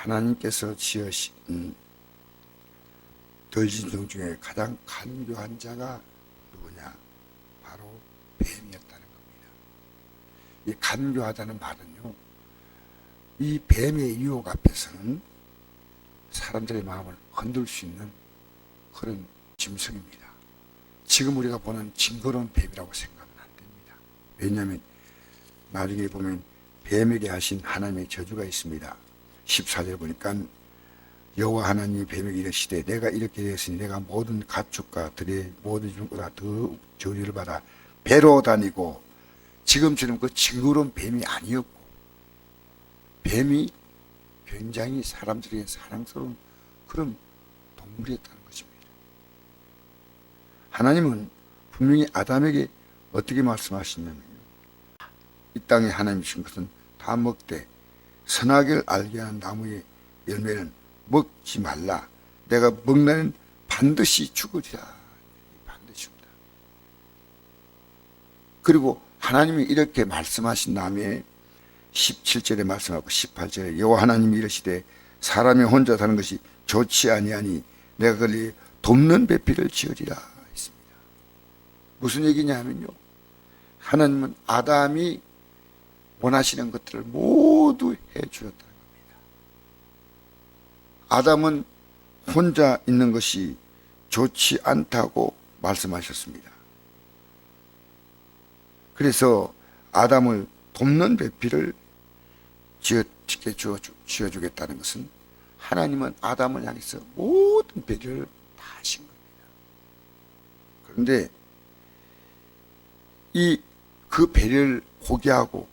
하나님께서 지으신 들짐승 중에 가장 간교한 자가 누구냐? 바로 뱀이었다는 겁니다. 이 간교하다는 말은요, 이 뱀의 유혹 앞에서는 사람들의 마음을 흔들 수 있는 그런 짐승입니다. 지금 우리가 보는 징그러운 뱀이라고 생각은 안 됩니다. 왜냐하면 나중에 보면 뱀에게 하신 하나님의 저주가 있습니다. 14절 보니까 여호와 하나님이 뱀에게 이르시되 내가 이렇게 되었으니 내가 모든 가축과 들의 모든 중보다 더 저주를 받아 배로 다니고, 지금처럼 그 징그러운 뱀이 아니었고 뱀이 굉장히 사람들에게 사랑스러운 그런 동물이었다는 것입니다. 하나님은 분명히 아담에게 어떻게 말씀하시냐면요, 이 땅에 하나님 주신 것은 다 먹되 선악을 알게 하는 나무의 열매는 먹지 말라. 내가 먹는 반드시 죽으리라. 반드시 죽다. 그리고 하나님이 이렇게 말씀하신 다음에 17절에 말씀하고 18절에 여호와 하나님이 이르시되 사람이 혼자 사는 것이 좋지 아니하니 내가 그를 돕는 배필을 지으리라 했습니다. 무슨 얘기냐 하면요, 하나님은 아담이 원하시는 것들을 모두 해 주었다는 겁니다. 아담은 혼자 있는 것이 좋지 않다고 말씀하셨습니다. 그래서 아담을 돕는 배필을 지어주겠다는 것은 하나님은 아담을 향해서 모든 배려를 다 하신 겁니다. 그런데 그 배려를 포기하고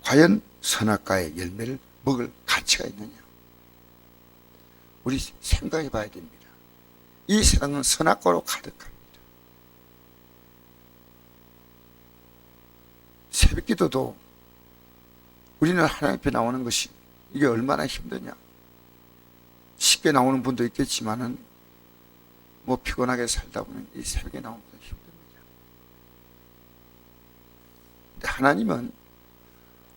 과연 선악과의 열매를 먹을 가치가 있느냐? 우리 생각해 봐야 됩니다. 이 세상은 선악과로 가득합니다. 새벽기도도 우리는 하나님 앞에 나오는 것이 이게 얼마나 힘드냐? 쉽게 나오는 분도 있겠지만은 뭐 피곤하게 살다 보면 이 새벽에 나오는 것도 힘듭니다. 근데 하나님은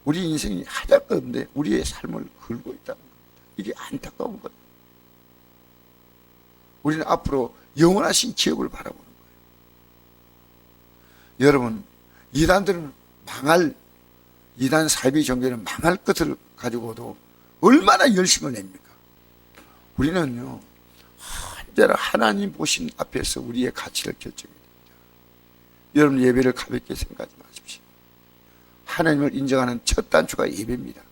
우리 인생이 하잘 것 없는데 우리의 삶을 걸고 있다는 겁니다. 이게 안타까운 거예요. 우리는 앞으로 영원하신 기업을 바라보는 거예요. 여러분, 이단들은 이단 사이비 종교는 망할 것을 가지고도 얼마나 열심을 냅니까? 우리는요, 언제나 하나님 보신 앞에서 우리의 가치를 결정해야 됩니다. 여러분, 예배를 가볍게 생각하지 마십시오. 하나님을 인정하는 첫 단추가 예배입니다.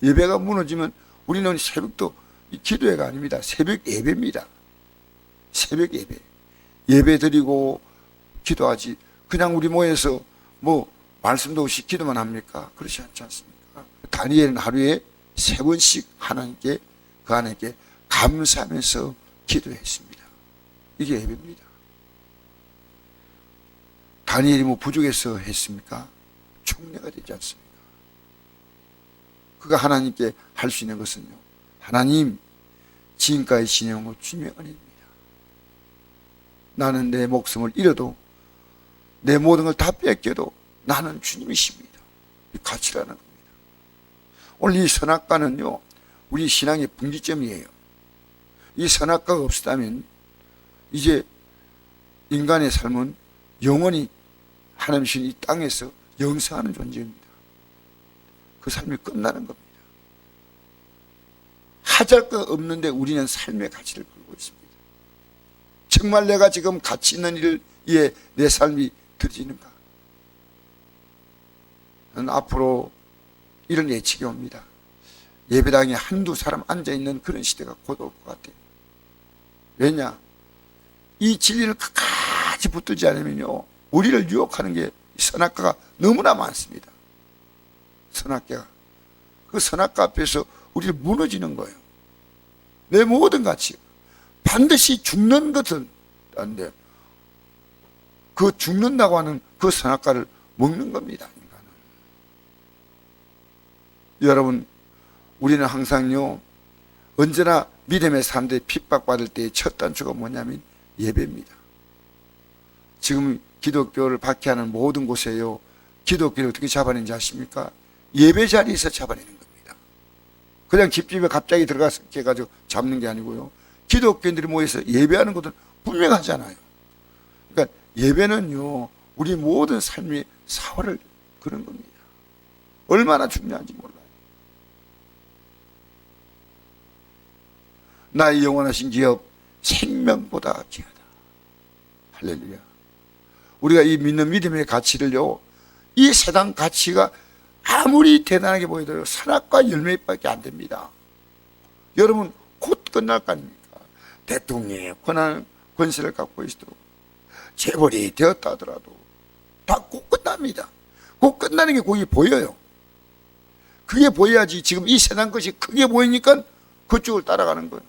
예배가 무너지면 우리는 새벽도 기도회가 아닙니다. 새벽 예배입니다. 새벽 예배. 예배 드리고 기도하지. 그냥 우리 모여서 뭐 말씀도 없이 기도만 합니까? 그렇지 않지 않습니까? 다니엘은 하루에 3번씩 하나님께, 그 하나님께 감사하면서 기도했습니다. 이게 예배입니다. 다니엘이 뭐 부족해서 했습니까? 총례가 되지 않습니까? 그가 하나님께 할 수 있는 것은요, 하나님, 지금까지 지내온 것 주님의 은혜입니다. 나는 내 목숨을 잃어도 내 모든 걸 다 뺏겨도 나는 주님이십니다. 이 가치라는 겁니다. 오늘 이 선악과는요, 우리 신앙의 분기점이에요. 이 선악과가 없었다면 이제 인간의 삶은 영원히 하나님 주신 이 땅에서 영생하는 존재입니다. 그 삶이 끝나는 겁니다. 하잘 것 없는데 우리는 삶의 가치를 걸고 있습니다. 정말 내가 지금 가치 있는 일을 위해 내 삶이 들어지는가? 저는 앞으로 이런 예측이 옵니다. 예배당에 한두 사람 앉아있는 그런 시대가 곧 올 것 같아요. 왜냐? 이 진리를 끝까지 붙들지 않으면요, 우리를 유혹하는 게 선악과가 너무나 많습니다. 선악과가. 그 선악과 앞에서 우리를 무너지는 거예요. 내 모든 가치. 반드시 죽는 것은 안 돼. 그 죽는다고 하는 그 선악과를 먹는 겁니다. 인간은. 여러분, 우리는 항상요, 언제나 믿음의 사람들이 핍박받을 때의 첫 단추가 뭐냐면 예배입니다. 지금 기독교를 박해하는 모든 곳에요, 기독교를 어떻게 잡아내는지 아십니까? 예배 자리에서 잡아내는 겁니다. 그냥 집집에 갑자기 들어가서 해가지고 잡는 게 아니고요. 기독교인들이 모여서 예배하는 것은 분명하잖아요. 그러니까 예배는요, 우리 모든 삶의 사활을 그런 겁니다. 얼마나 중요한지 몰라요. 나의 영원하신 기업 생명보다 귀하다. 할렐루야. 우리가 이 믿는 믿음의 가치를요, 이 세상 가치가 아무리 대단하게 보여도 선악과 열매밖에 안 됩니다. 여러분 곧 끝날 거 아닙니까? 대통령의 권세를 갖고 있어도, 재벌이 되었다 하더라도 다 곧 끝납니다. 곧 끝나는 게 거기 보여요. 그게 보여야지. 지금 이 세상 것이 크게 보이니까 그쪽을 따라가는 거예요.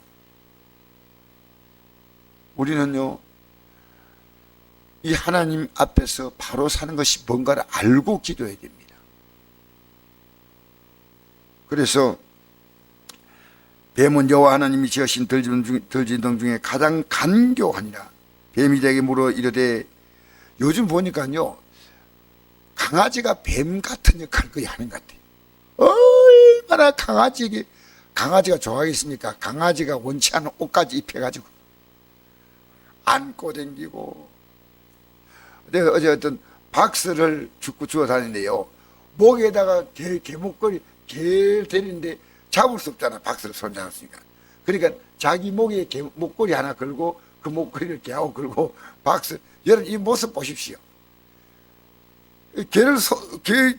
우리는요, 이 하나님 앞에서 바로 사는 것이 뭔가를 알고 기도해야 됩니다. 그래서 뱀은 여호와 하나님이 지으신 들짐승 중에 가장 간교하니라. 뱀이 자기에게 물어 이르되, 요즘 보니까요, 강아지가 뱀 같은 역할을 거의 하는 것 같아요. 얼마나 강아지가 좋아하겠습니까? 강아지가 원치 않은 옷까지 입혀가지고 안고 댕기고. 내가 어제 어떤 박스를 주워 다니는데요, 목에다가 개목걸이 개를 데리는데 잡을 수 없잖아, 박스를 손잡았으니까. 그러니까 자기 목에 목걸이 하나 걸고 그 목걸이를 개하고 걸고 박스. 여러분 이 모습 보십시오.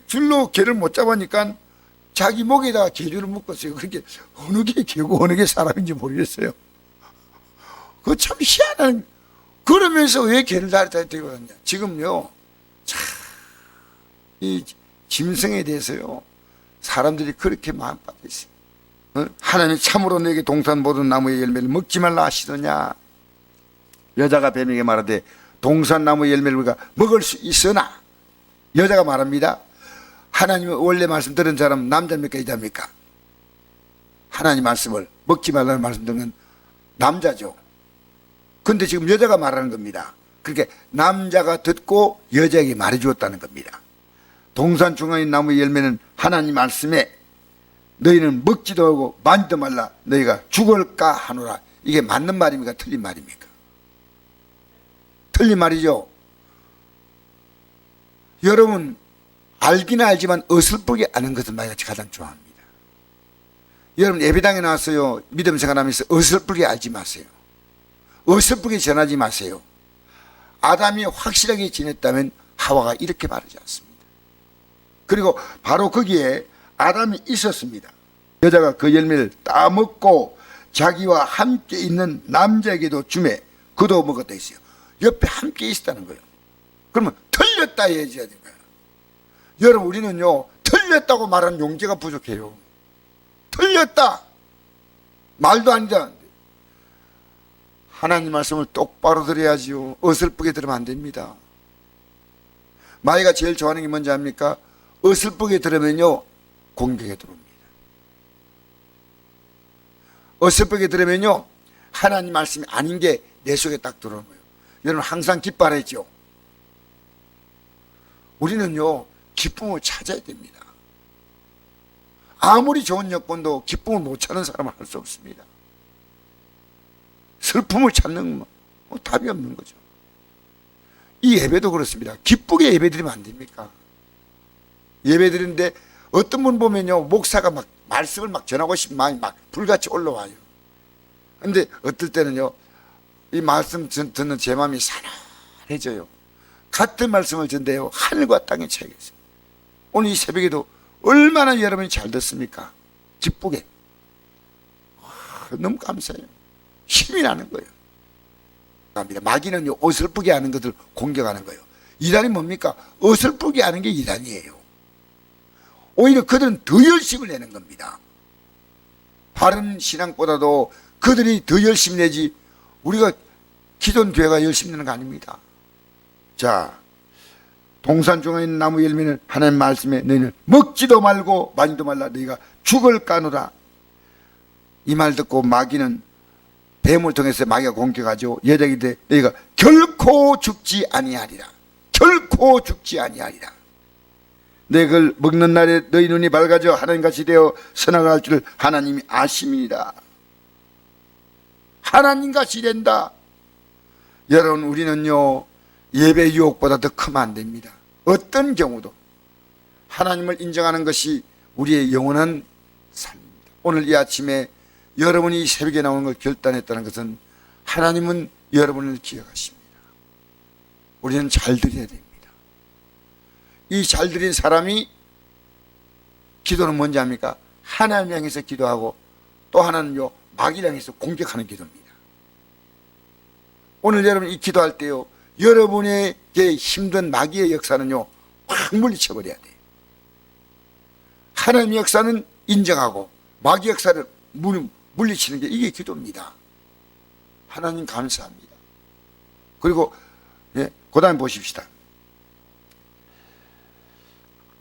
줄로 개를 못 잡으니까 자기 목에다가 개줄을 묶었어요. 그렇게 어느 게 개고 어느 게 사람인지 모르겠어요. 그거 참 희한한. 그러면서 왜 개를 다리다 들고 다니냐. 지금요, 참, 이 짐승에 대해서요, 사람들이 그렇게 마음 빠져 있어요. 하나님 참으로 너에게 동산 모든 나무의 열매를 먹지 말라 하시더냐. 여자가 뱀에게 말하되, 동산 나무의 열매를 우리가 먹을 수 있으나, 여자가 말합니다. 하나님 원래 말씀 들은 사람 남자입니까 여자입니까? 하나님 말씀을 먹지 말라는 말씀 듣는 남자죠. 근데 지금 여자가 말하는 겁니다. 그러니까 남자가 듣고 여자에게 말해주었다는 겁니다. 동산 중앙에 있는 나무의 열매는 하나님 말씀에 너희는 먹지도 하고 만지도 말라 너희가 죽을까 하노라. 이게 맞는 말입니까 틀린 말입니까? 틀린 말이죠. 여러분 알기는 알지만 어설프게 아는 것을 많이 가장 좋아합니다. 여러분 예배당에 나와서요, 믿음 생활하면서 어설프게 알지 마세요. 어설프게 전하지 마세요. 아담이 확실하게 지냈다면 하와가 이렇게 바르지 않습니다. 그리고 바로 거기에 아담이 있었습니다. 여자가 그 열매를 따먹고 자기와 함께 있는 남자에게도 주매 그도 먹었다 했어요. 옆에 함께 있었다는 거예요. 그러면 틀렸다 해야지 되는 거예요. 여러분 우리는요, 틀렸다고 말하는 용기가 부족해요. 틀렸다 말도 아니다. 하나님 말씀을 똑바로 들어야지요. 어설프게 들으면 안 됩니다. 마이가 제일 좋아하는 게 뭔지 압니까? 어설프게 들으면요 공격에 들어옵니다. 어설프게 들으면요 하나님 말씀이 아닌 게 내 속에 딱 들어오는 거예요. 여러분 항상 기뻐하랬죠. 우리는요 기쁨을 찾아야 됩니다. 아무리 좋은 여건도 기쁨을 못 찾는 사람은 할 수 없습니다. 슬픔을 찾는 건 답이 없는 거죠. 이 예배도 그렇습니다. 기쁘게 예배드리면 안 됩니까? 예배드리는데 어떤 분 보면요 목사가 막 말씀을 막 전하고 싶은 마음이 막 불같이 올라와요. 근데 어떨 때는요 이 말씀 듣는 제 마음이 산란해져요. 같은 말씀을 전대요 하늘과 땅의 차이가 있어요. 오늘 이 새벽에도 얼마나 여러분이 잘 듣습니까? 기쁘게. 너무 감사해요. 힘이 나는 거예요. 마귀는요 어설프게 하는 것을 공격하는 거예요. 이단이 뭡니까? 어설프게 하는 게 이단이에요. 오히려 그들은 더 열심을 내는 겁니다. 바른 신앙보다도 그들이 더 열심히 내지 우리가 기존 교회가 열심히 내는 거 아닙니다. 자, 동산 중에 있는 나무 열매는 하나님 말씀에 너희는 먹지도 말고 만지도 말라 너희가 죽을 까노라. 이 말 듣고 마귀는 뱀을 통해서 마귀가 공격하죠. 여자에게 너희가 결코 죽지 아니하리라. 결코 죽지 아니하리라. 내 그걸 먹는 날에 너희 눈이 밝아져 하나님같이 되어 선악을 할 줄 하나님이 아심이니라. 하나님같이 된다. 여러분, 우리는요 예배 유혹보다 더 크면 안 됩니다. 어떤 경우도 하나님을 인정하는 것이 우리의 영원한 삶입니다. 오늘 이 아침에 여러분이 이 새벽에 나오는 걸 결단했다는 것은 하나님은 여러분을 기억하십니다. 우리는 잘 드려야 됩니다. 이 잘 드린 사람이 기도는 뭔지 압니까? 하나님 향해서 기도하고 또 하나는요 마귀를 향해서 공격하는 기도입니다. 오늘 여러분 이 기도할 때요 여러분에게 힘든 마귀의 역사는요 확 물리쳐버려야 돼요. 하나님의 역사는 인정하고 마귀 역사를 물리치는 게 이게 기도입니다. 하나님 감사합니다. 그리고 그 다음에 보십시다.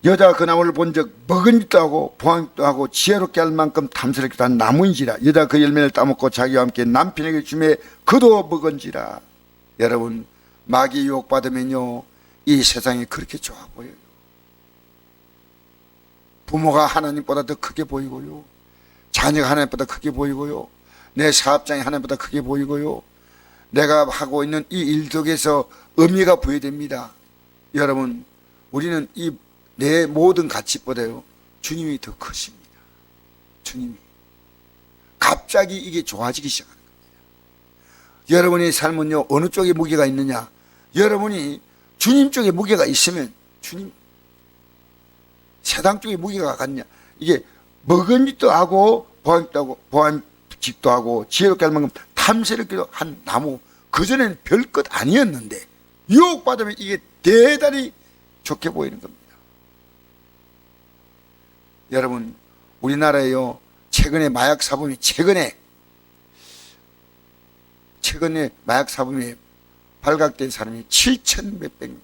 여자가 그 나무를 본즉 먹은 짓도 하고 보한 짓도 하고 지혜롭게 할 만큼 탐스럽기도 한 나무인지라. 여자가 그 열매를 따먹고 자기와 함께 남편에게 주매 그도 먹은지라. 여러분, 마귀 유혹받으면요 이 세상이 그렇게 좋아 보여요. 부모가 하나님보다 더 크게 보이고요, 자녀가 하나님보다 크게 보이고요, 내 사업장이 하나님보다 크게 보이고요, 내가 하고 있는 이 일 속에서 의미가 부여됩니다. 여러분, 우리는 이 내 모든 가치보다요 주님이 더 크십니다. 주님이 갑자기 이게 좋아지기 시작하는 겁니다. 여러분의 삶은요 어느 쪽에 무게가 있느냐, 여러분이 주님 쪽에 무게가 있으면 주님, 세상 쪽에 무게가 갔냐, 이게 먹은 짓도 하고 보한 짓도 하고 지혜롭게 할 만큼 탐스럽기도 한 나무, 그전에는 별것 아니었는데 유혹받으면 이게 대단히 좋게 보이는 겁니다. 여러분, 우리나라에요 최근에 마약 사범이 최근에 마약 사범이 발각된 사람이 7천 몇백 명.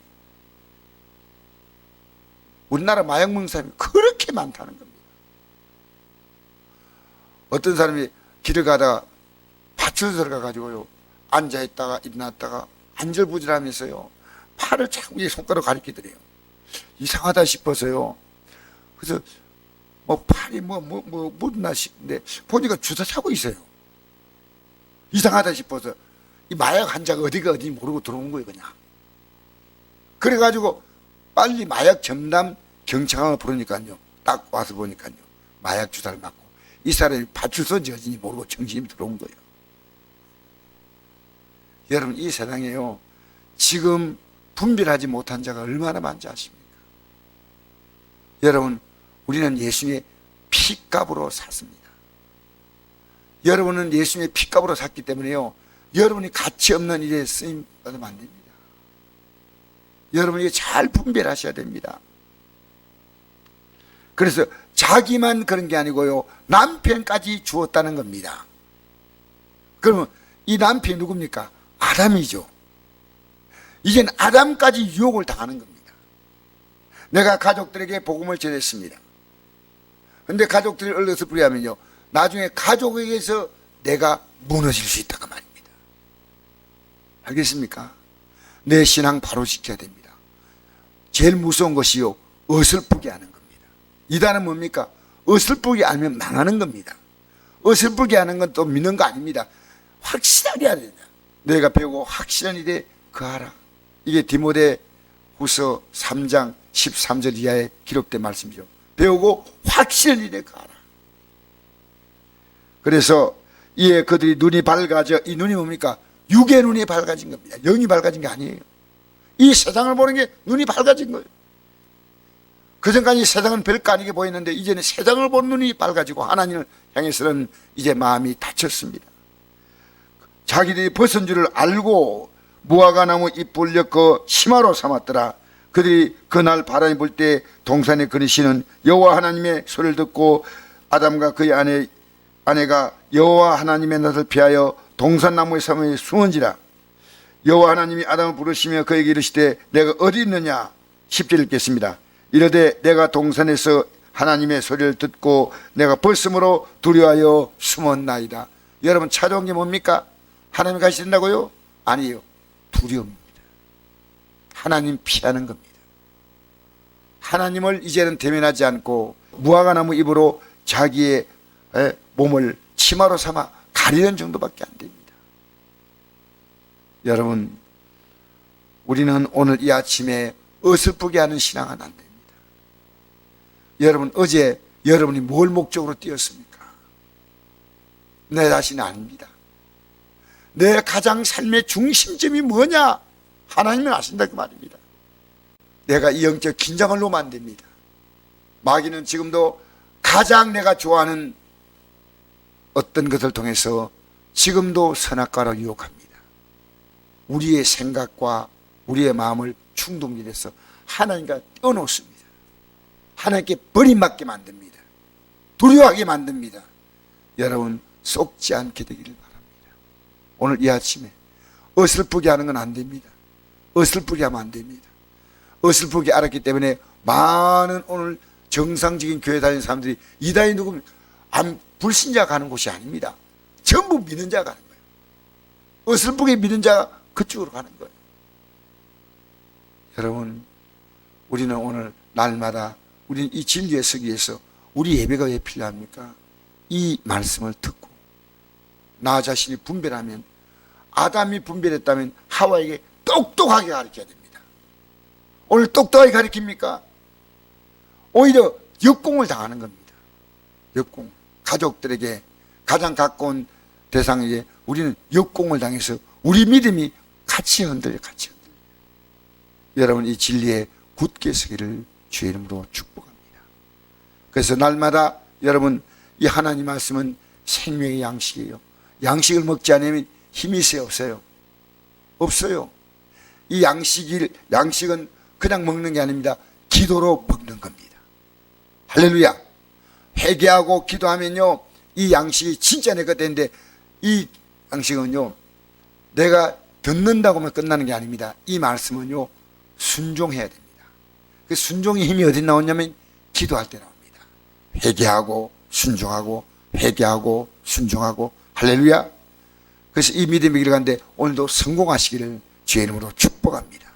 우리나라 마약 먹는 사람이 그렇게 많다는 겁니다. 어떤 사람이 길을 가다가 밭으로 들어가가지고요 앉아있다가 일어났다가 안절부절하면서요 팔을 자꾸 손가락 가리키더래요. 이상하다 싶어서요. 그래서 팔이 묻나 싶은데 보니까 주사 차고 있어요. 이상하다 싶어서 이 마약 환자가 어디가 어딘지 모르고 들어온 거예요 그냥. 그래가지고 빨리 마약 전담 경찰관을 부르니까요 딱 와서 보니까요 마약 주사를 맞고 이 사람이 파출소인지 어딘지 모르고 정신이 들어온 거예요. 여러분, 이 세상에요 지금 분별하지 못한 자가 얼마나 많은지 아십니까? 여러분, 우리는 예수님의 피값으로 샀습니다. 여러분은 예수님의 피값으로 샀기 때문에요 여러분이 가치 없는 일에 쓰임 받으면 안 됩니다. 여러분이 잘 분별하셔야 됩니다. 그래서 자기만 그런 게 아니고요 남편까지 주었다는 겁니다. 그러면 이 남편이 누굽니까? 아담이죠. 이젠 아담까지 유혹을 당하는 겁니다. 내가 가족들에게 복음을 전했습니다. 그런데 가족들이 얼려서 불의하면요 나중에 가족에게서 내가 무너질 수 있다고 말입니다. 알겠습니까? 내 신앙 바로 지켜야 됩니다. 제일 무서운 것이요 어설프게 하는 겁니다. 이단은 뭡니까? 어설프게 하면 망하는 겁니다. 어설프게 하는 건 또 믿는 거 아닙니다. 확실하게 해야 된다. 내가 배우고 확실한 일에 거하라. 이게 디모데 후서 3장 13절 이하에 기록된 말씀이죠. 배우고 확실한 일에 거하라. 그래서 이에 그들이 눈이 밝아져, 이 눈이 뭡니까? 육의 눈이 밝아진 겁니다. 영이 밝아진 게 아니에요. 이 세상을 보는 게 눈이 밝아진 거예요. 그전까지 세상은 별거 아니게 보였는데 이제는 세상을 보는 눈이 밝아지고 하나님을 향해서는 이제 마음이 닫혔습니다. 자기들이 벗은 줄을 알고 무화과나무 잎을 엮어 심화로 삼았더라. 그들이 그날 바람이 불 때 동산에 그리시는 여호와 하나님의 소리를 듣고 아담과 그의 아내가 여호와 하나님의 낯을 피하여 동산나무의 사무에 숨은지라. 여호와 하나님이 아담을 부르시며 그에게 이르시되 내가 어디 있느냐? 10절 읽겠습니다. 이르되 내가 동산에서 하나님의 소리를 듣고 내가 벗음으로 두려워하여 숨었나이다. 여러분, 찾아온 게 뭡니까? 하나님 가시된다고요? 아니에요. 두려움입니다. 하나님 피하는 겁니다. 하나님을 이제는 대면하지 않고 무화과나무 잎으로 자기의 몸을 치마로 삼아 가리는 정도밖에 안 됩니다. 여러분, 우리는 오늘 이 아침에 어설프게 하는 신앙은 안 됩니다. 여러분, 어제 여러분이 뭘 목적으로 뛰었습니까? 내 자신이 아닙니다. 내 가장 삶의 중심점이 뭐냐? 하나님은 아신다 그 말입니다. 내가 이 영적 긴장을 놓으면 안 됩니다. 마귀는 지금도 가장 내가 좋아하는 어떤 것을 통해서 지금도 선악과로 유혹합니다. 우리의 생각과 우리의 마음을 충동질해서 하나님과 떼어놓습니다. 하나님께 버림받게 만듭니다. 두려워하게 만듭니다. 여러분, 속지 않게 되기를 바랍니다. 오늘 이 아침에 어설프게 하는 건 안 됩니다. 어설프게 하면 안 됩니다. 어설프게 알았기 때문에 많은 오늘 정상적인 교회 다니는 사람들이 이단이 누구면 불신자 가는 곳이 아닙니다. 전부 믿는 자 가는 거예요. 어설프게 믿는 자가 그쪽으로 가는 거예요. 여러분, 우리는 오늘 날마다 우리는 이 진리에 서기 위해서 우리 예배가 왜 필요합니까? 이 말씀을 듣고 나 자신이 분별하면, 아담이 분별했다면 하와에게 똑똑하게 가르쳐야 됩니다. 오늘 똑똑하게 가르칩니까? 오히려 역공을 당하는 겁니다. 역공. 가족들에게 가장 가까운 대상에게 우리는 역공을 당해서 우리 믿음이 같이 흔들려. 여러분, 이 진리에 굳게 서기를 주의 이름으로 축복합니다. 그래서 날마다 여러분, 이 하나님 말씀은 생명의 양식이에요. 양식을 먹지 않으면 힘이 있어요, 없어요? 없어요. 이 양식은 그냥 먹는 게 아닙니다. 기도로 먹는 겁니다. 할렐루야. 회개하고 기도하면요, 이 양식이 진짜 내가 되는데, 이 양식은요, 내가 듣는다고 하면 끝나는 게 아닙니다. 이 말씀은요, 순종해야 됩니다. 그 순종의 힘이 어디 나오냐면 기도할 때 나옵니다. 회개하고 순종하고 회개하고 순종하고. 할렐루야. 그래서 이 믿음의 길을 가는데 오늘도 성공하시기를 주의 이름으로 축복합니다.